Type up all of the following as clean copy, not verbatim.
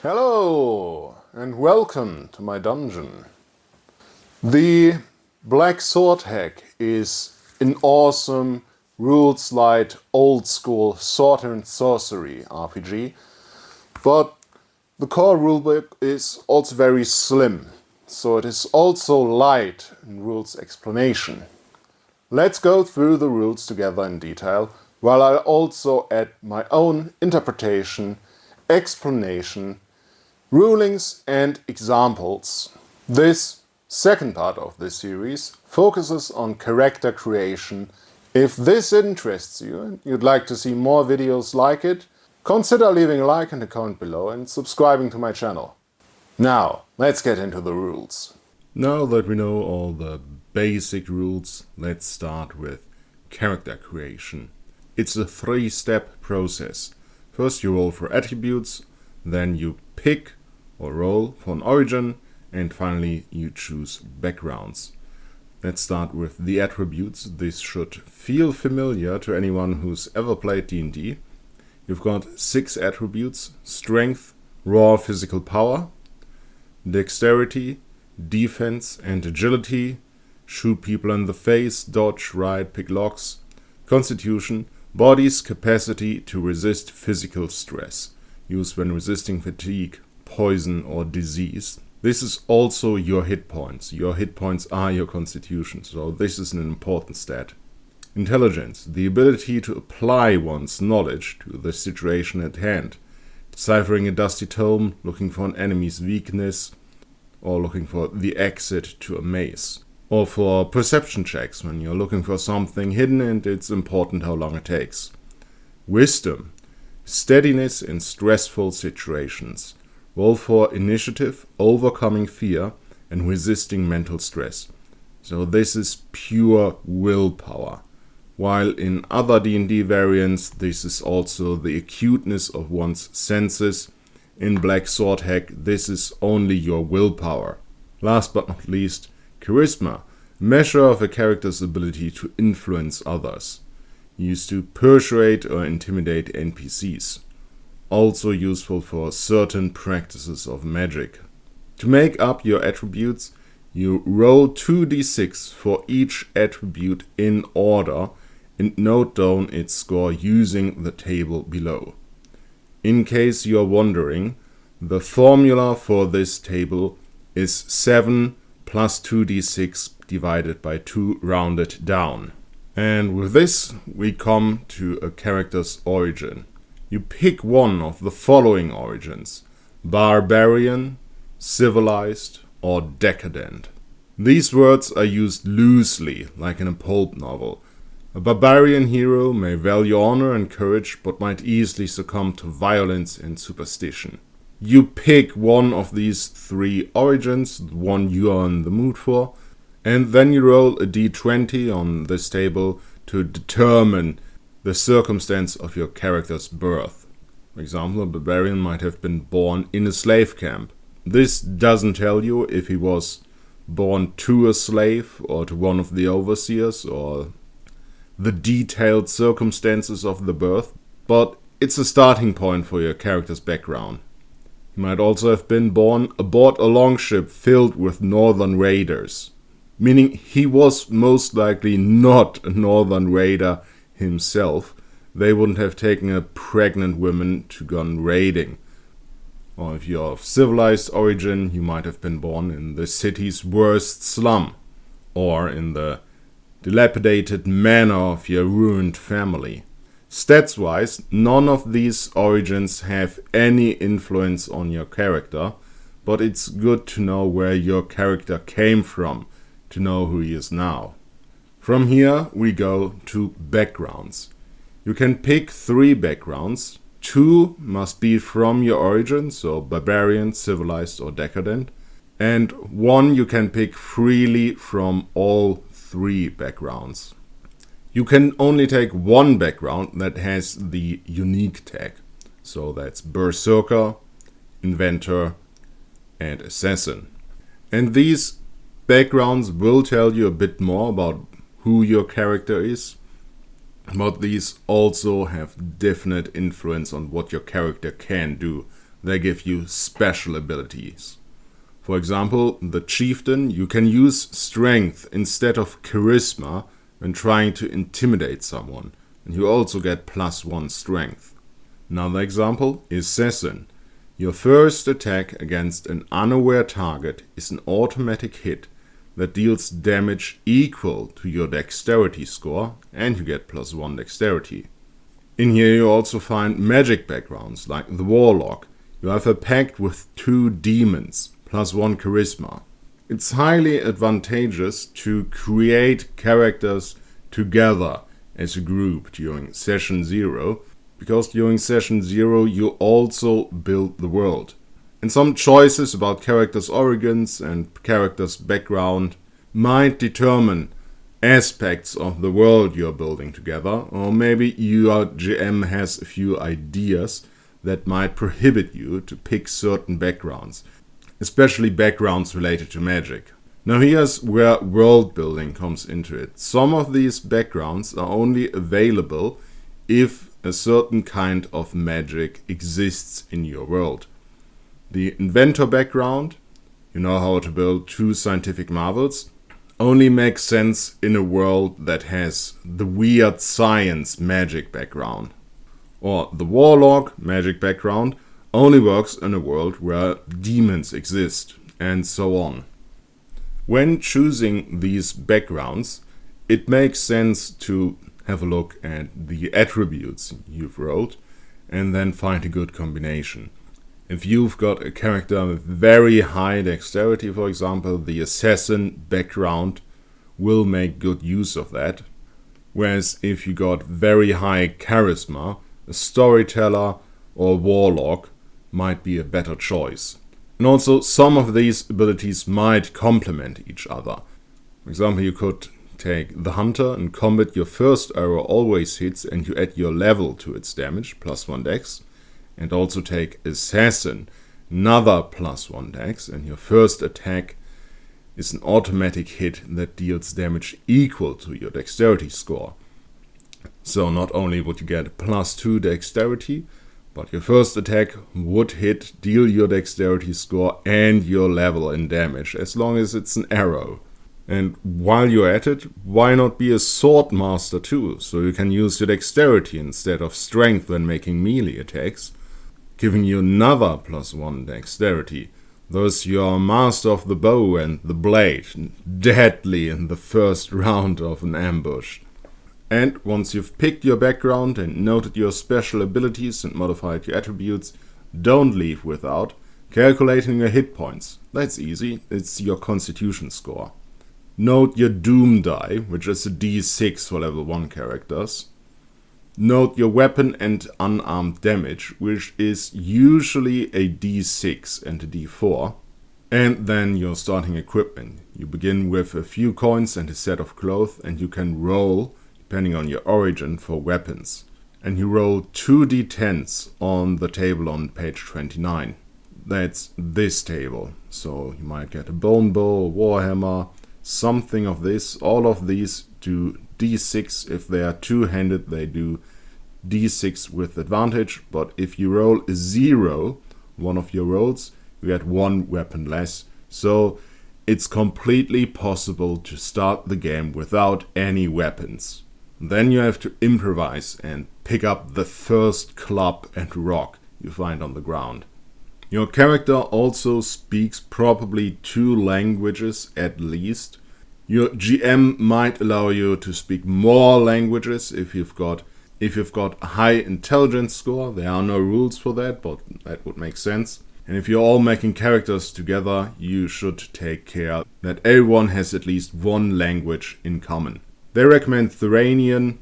Hello and welcome to my dungeon. The Black Sword hack is an awesome rules light old school sword and sorcery RPG, but the core rulebook is also very slim, so it is also light in rules explanation. Let's go through the rules together in detail, while I also add my own interpretation, explanation, rulings and examples. This second part of this series focuses on character creation. If this interests you and you'd like to see more videos like it, consider leaving a like and a comment below and subscribing to my channel. Now, let's get into the rules. Now that we know all the basic rules, let's start with character creation. It's a 3-step process. First you roll for attributes, then you pick or roll for an origin, and finally you choose backgrounds. Let's start with the attributes. This should feel familiar to anyone who's ever played D&D. You've got 6 attributes: strength, raw physical power, dexterity, defense and agility, shoot people in the face, dodge, ride, pick locks, constitution, body's capacity to resist physical stress, used when resisting fatigue, poison or disease. This is also your hit points. Your hit points are your constitution, so this is an important stat. Intelligence, the ability to apply one's knowledge to the situation at hand. Deciphering a dusty tome, looking for an enemy's weakness, or looking for the exit to a maze. Or for perception checks, when you're looking for something hidden and it's important how long it takes. Wisdom, steadiness in stressful situations. Roll for initiative, overcoming fear, and resisting mental stress. So this is pure willpower. While in other D&D variants, this is also the acuteness of one's senses. In Black Sword hack, this is only your willpower. Last but not least, charisma, measure of a character's ability to influence others. Used to persuade or intimidate NPCs. Also useful for certain practices of magic. To make up your attributes, you roll 2d6 for each attribute in order and note down its score using the table below. In case you're wondering, the formula for this table is 7 plus 2d6 divided by 2 rounded down. And with this, we come to a character's origin. You pick one of the following origins: barbarian, civilized, or decadent. These words are used loosely, like in a pulp novel. A barbarian hero may value honor and courage, but might easily succumb to violence and superstition. You pick one of these 3 origins, the one you are in the mood for, and then you roll a d20 on this table to determine the circumstance of your character's birth. For example, a barbarian might have been born in a slave camp. This doesn't tell you if he was born to a slave or to one of the overseers or the detailed circumstances of the birth, but it's a starting point for your character's background. He might also have been born aboard a longship filled with northern raiders, meaning he was most likely not a northern raider himself. They wouldn't have taken a pregnant woman to go raiding. Or if you're of civilized origin, you might have been born in the city's worst slum, or in the dilapidated manor of your ruined family. Stats-wise, none of these origins have any influence on your character, but it's good to know where your character came from, to know who he is now. From here we go to backgrounds. You can pick 3 backgrounds. 2 must be from your origin, so barbarian, civilized or decadent. And 1 you can pick freely from all 3 backgrounds. You can only take 1 background that has the unique tag. So that's berserker, inventor and assassin. And these backgrounds will tell you a bit more about who your character is, but these also have definite influence on what your character can do, they give you special abilities. For example, the chieftain, you can use strength instead of charisma when trying to intimidate someone, and you also get +1 strength. Another example is assassin. Your first attack against an unaware target is an automatic hit that deals damage equal to your dexterity score, and you get +1 dexterity. In here you also find magic backgrounds like the warlock. You have a pact with 2 demons, +1 charisma. It's highly advantageous to create characters together as a group during session 0, because during session 0 you also build the world. And some choices about characters' origins and characters' background might determine aspects of the world you're building together, or maybe your GM has a few ideas that might prohibit you to pick certain backgrounds, especially backgrounds related to magic. Now here's where world building comes into it. Some of these backgrounds are only available if a certain kind of magic exists in your world. The inventor background, you know how to build 2 scientific marvels, only makes sense in a world that has the weird science magic background. Or the warlock magic background only works in a world where demons exist, and so on. When choosing these backgrounds, it makes sense to have a look at the attributes you've rolled and then find a good combination. If you've got a character with very high dexterity, for example, the assassin background will make good use of that. Whereas if you got very high charisma, a storyteller or warlock might be a better choice. And also some of these abilities might complement each other. For example, you could take the hunter. In combat, your first arrow always hits and you add your level to its damage, +1 dex. And also take assassin, another +1 dex, and your first attack is an automatic hit that deals damage equal to your dexterity score. So not only would you get +2 dexterity, but your first attack would deal your dexterity score and your level in damage, as long as it's an arrow. And while you're at it, why not be a sword master too, so you can use your dexterity instead of strength when making melee attacks, giving you another +1 dexterity. Thus you're a master of the bow and the blade, deadly in the first round of an ambush. And once you've picked your background and noted your special abilities and modified your attributes, don't leave without calculating your hit points. That's easy, it's your constitution score. Note your doom die, which is a d6 for level 1 characters. Note your weapon and unarmed damage, which is usually a d6 and a d4. And then your starting equipment. You begin with a few coins and a set of clothes, and you can roll, depending on your origin, for weapons. And you roll 2d10s on the table on page 29. That's this table. So you might get a bone bow, a warhammer, something of this. All of these do d6. If they are two-handed, they do d6 with advantage. But if you roll a 0, one of your rolls, you get 1 weapon less. So it's completely possible to start the game without any weapons. Then you have to improvise and pick up the first club and rock you find on the ground. Your character also speaks probably 2 languages at least. Your GM might allow you to speak more languages if you've got a high intelligence score. There are no rules for that, but that would make sense. And if you're all making characters together, you should take care that everyone has at least 1 language in common. They recommend Thuranian,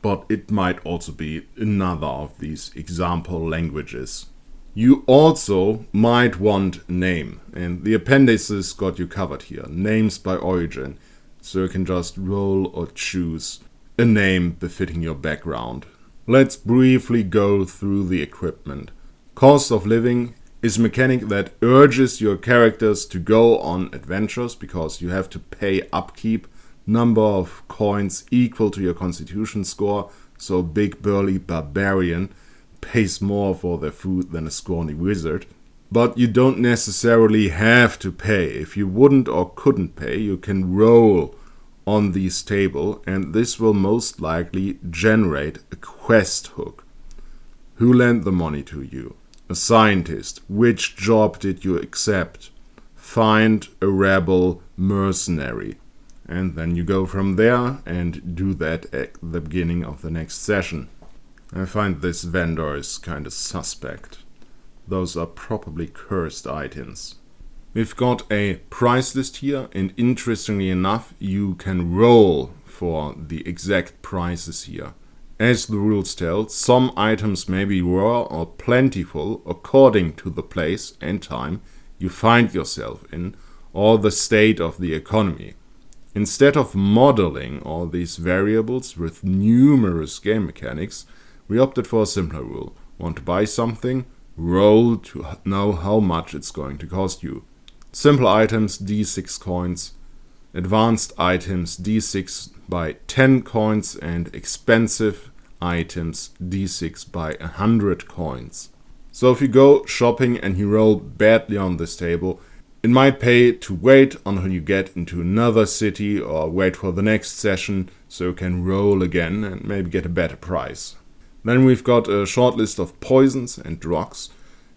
but it might also be another of these example languages. You also might want a name, and the appendices got you covered here. Names by origin, so you can just roll or choose a name befitting your background. Let's briefly go through the equipment. Cost of living is a mechanic that urges your characters to go on adventures because you have to pay upkeep, number of coins equal to your constitution score, so big burly barbarian pays more for their food than a scrawny wizard. But you don't necessarily have to pay. If you wouldn't or couldn't pay, you can roll on this table, and this will most likely generate a quest hook. Who lent the money to you? A scientist. Which job did you accept? Find a rebel mercenary. And then you go from there and do that at the beginning of the next session. I find this vendor is kind of suspect. Those are probably cursed items. We've got a price list here, and interestingly enough, you can roll for the exact prices here. As the rules tell, some items may be rare or plentiful according to the place and time you find yourself in, or the state of the economy. Instead of modeling all these variables with numerous game mechanics, we opted for a simpler rule. Want to buy something? Roll to know how much it's going to cost you. Simple items, D6 coins. Advanced items, D6 by 10 coins. And expensive items, D6 by 100 coins. So if you go shopping and you roll badly on this table, it might pay to wait until you get into another city or wait for the next session so you can roll again and maybe get a better price. Then we've got a short list of poisons and drugs,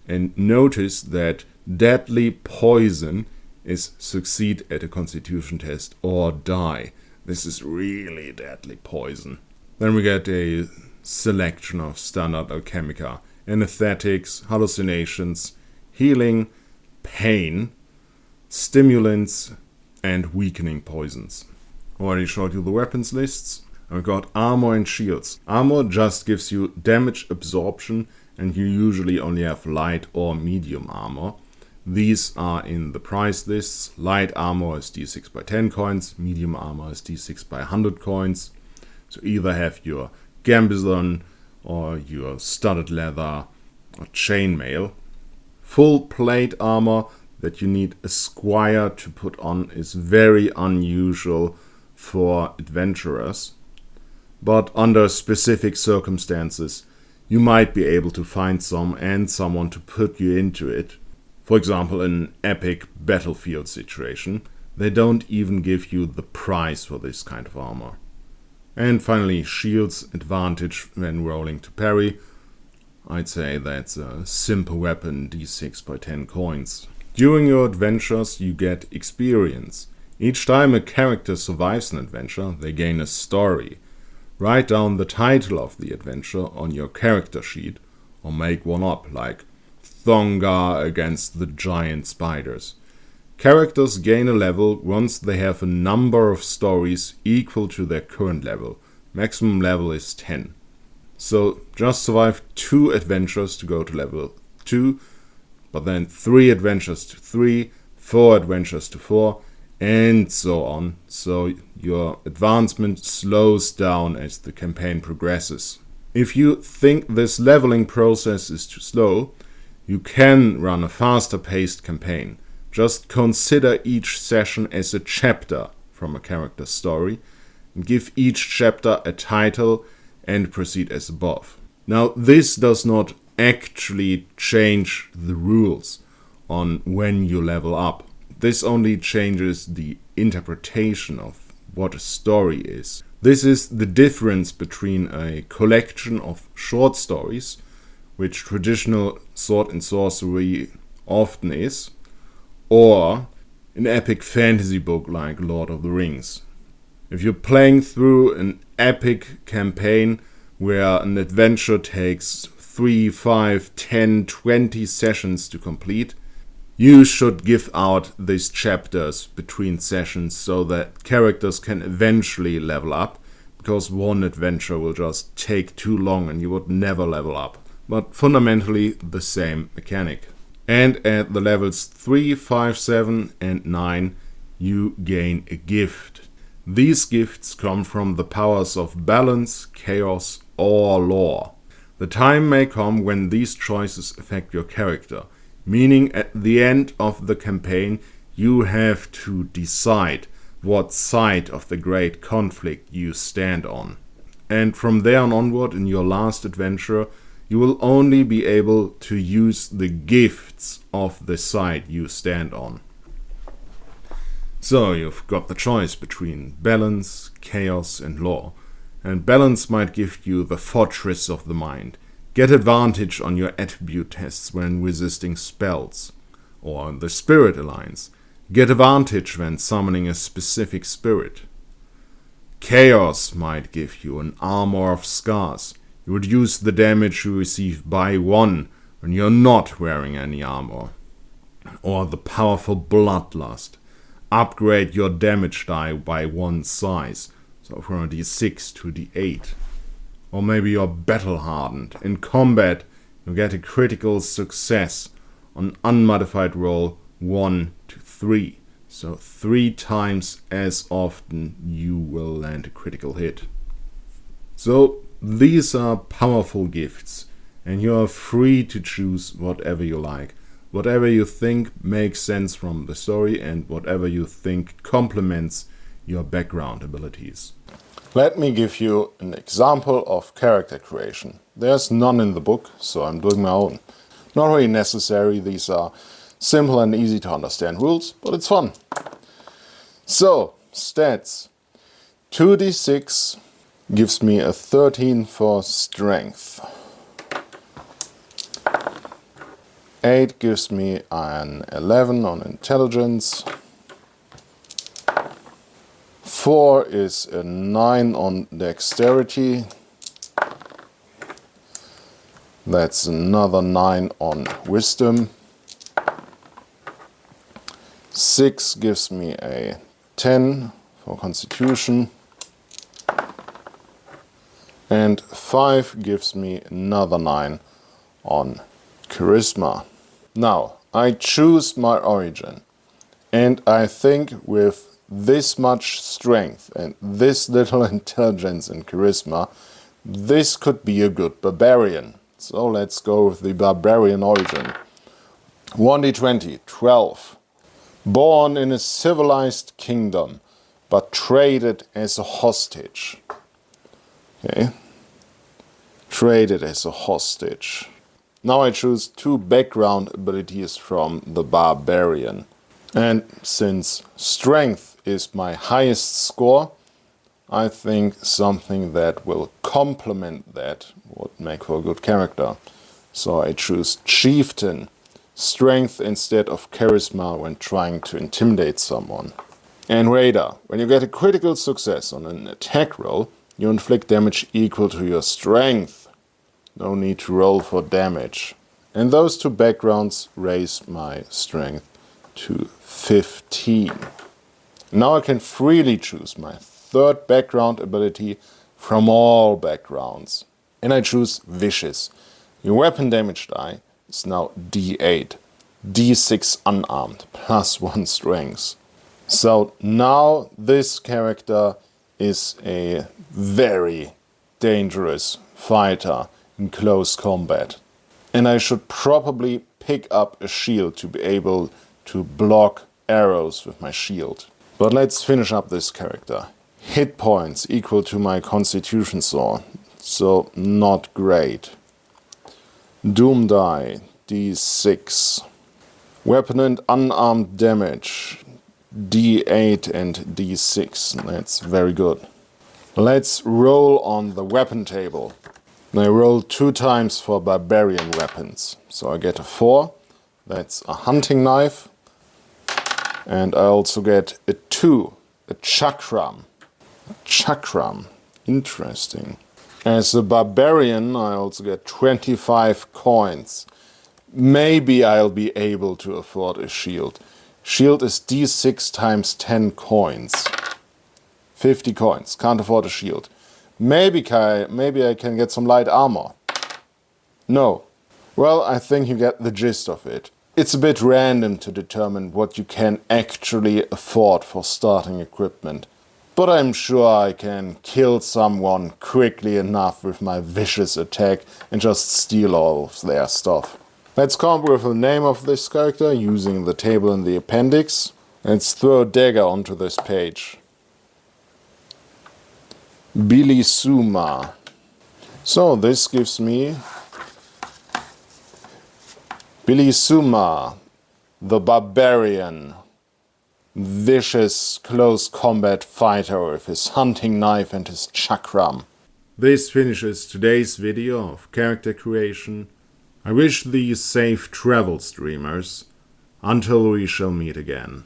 and notice that deadly poison is succeed at a constitution test or die. This is really deadly poison. Then we get a selection of standard alchemica, anesthetics, hallucinations, healing, pain, stimulants, and weakening poisons. Already showed you the weapons lists. I've got armor and shields. Armor just gives you damage absorption, and you usually only have light or medium armor. These are in the price lists. Light armor is D6 by 10 coins, medium armor is D6 by 100 coins. So either have your gambizon or your studded leather or chainmail. Full plate armor that you need a squire to put on is very unusual for adventurers. But under specific circumstances, you might be able to find some and someone to put you into it. For example, in an epic battlefield situation, they don't even give you the price for this kind of armor. And finally, shields, advantage when rolling to parry. I'd say that's a simple weapon, D6 by 10 coins. During your adventures, you get experience. Each time a character survives an adventure, they gain a story. Write down the title of the adventure on your character sheet, or make one up, like Thonga against the giant spiders. Characters gain a level once they have a number of stories equal to their current level. Maximum level is 10. So just survive 2 adventures to go to level 2, but then 3 adventures to 3, 4 adventures to 4, and so on. So your advancement slows down as the campaign progresses. If you think this leveling process is too slow, you can run a faster paced campaign. Just consider each session as a chapter from a character's story, and give each chapter a title and proceed as above. Now, this does not actually change the rules on when you level up. This only changes the interpretation of what a story is. This is the difference between a collection of short stories, which traditional sword and sorcery often is, or an epic fantasy book like Lord of the Rings. If you're playing through an epic campaign where an adventure takes 3, 5, 10, 20 sessions to complete, you should give out these chapters between sessions so that characters can eventually level up, because one adventure will just take too long and you would never level up. But fundamentally the same mechanic. And at the levels 3, 5, 7 and 9 you gain a gift. These gifts come from the powers of balance, chaos or lore. The time may come when these choices affect your character, meaning at the end of the campaign you have to decide what side of the great conflict you stand on. And from there on onward in your last adventure, You will only be able to use the gifts of the side you stand on. So you've got the choice between balance, chaos, and law. And balance might give you the fortress of the mind. Get advantage on your attribute tests when resisting spells. Or the spirit alliance. Get advantage when summoning a specific spirit. Chaos might give you an armor of scars. You reduce the damage you receive by 1 when you're not wearing any armor. Or the powerful bloodlust. Upgrade your damage die by 1 size, so from a d6 to d8. Or maybe you're battle hardened. In combat, you get a critical success on unmodified roll 1 to 3. So 3 times as often you will land a critical hit. So these are powerful gifts, and you are free to choose whatever you like. Whatever you think makes sense from the story and whatever you think complements your background abilities. Let me give you an example of character creation. There's none in the book, so I'm doing my own. Not really necessary, these are simple and easy to understand rules, but it's fun. So, stats. 2d6 gives me a 13 for strength. 8 gives me an 11 on intelligence. 4 is a 9 on dexterity. That's another 9 on wisdom. 6 gives me a 10 for constitution. And 5 gives me another 9 on charisma. Now, I choose my origin. And I think with this much strength and this little intelligence and charisma, this could be a good barbarian. So let's go with the barbarian origin. 1d20, 12. Born in a civilized kingdom, but traded as a hostage. Okay. Traded as a hostage. Now I choose 2 background abilities from the barbarian. And since strength is my highest score, I think something that will complement that would make for a good character. So I choose chieftain, strength instead of charisma when trying to intimidate someone. And raider, when you get a critical success on an attack roll, you inflict damage equal to your strength. No need to roll for damage. And those 2 backgrounds raise my strength to 15. Now I can freely choose my 3rd background ability from all backgrounds. And I choose vicious. Your weapon damage die is now d8. d6 unarmed, plus 1 strength. So now this character is a very dangerous fighter in close combat. And I should probably pick up a shield to be able to block arrows with my shield. But let's finish up this character. Hit points equal to my constitution score, so not great. Doom die, d6. Weapon and unarmed damage, d8 and d6. That's very good. Let's roll on the weapon table. I roll 2 times for barbarian weapons. So I get a 4. That's a hunting knife. And I also get a 2, a chakram. A chakram. Interesting. As a barbarian, I also get 25 coins. Maybe I'll be able to afford a shield. Shield is d6 times 10 coins. 50 coins. Can't afford a shield. Maybe I can get some light armor. No. Well, I think you get the gist of it. It's a bit random to determine what you can actually afford for starting equipment. But I'm sure I can kill someone quickly enough with my vicious attack and just steal all of their stuff. Let's come up with the name of this character using the table in the appendix. Let's throw a dagger onto this page. Bilisuma. So this gives me Bilisuma, the barbarian, vicious close combat fighter with his hunting knife and his chakram. This finishes today's video of character creation. I wish thee safe travels, dreamers, until we shall meet again.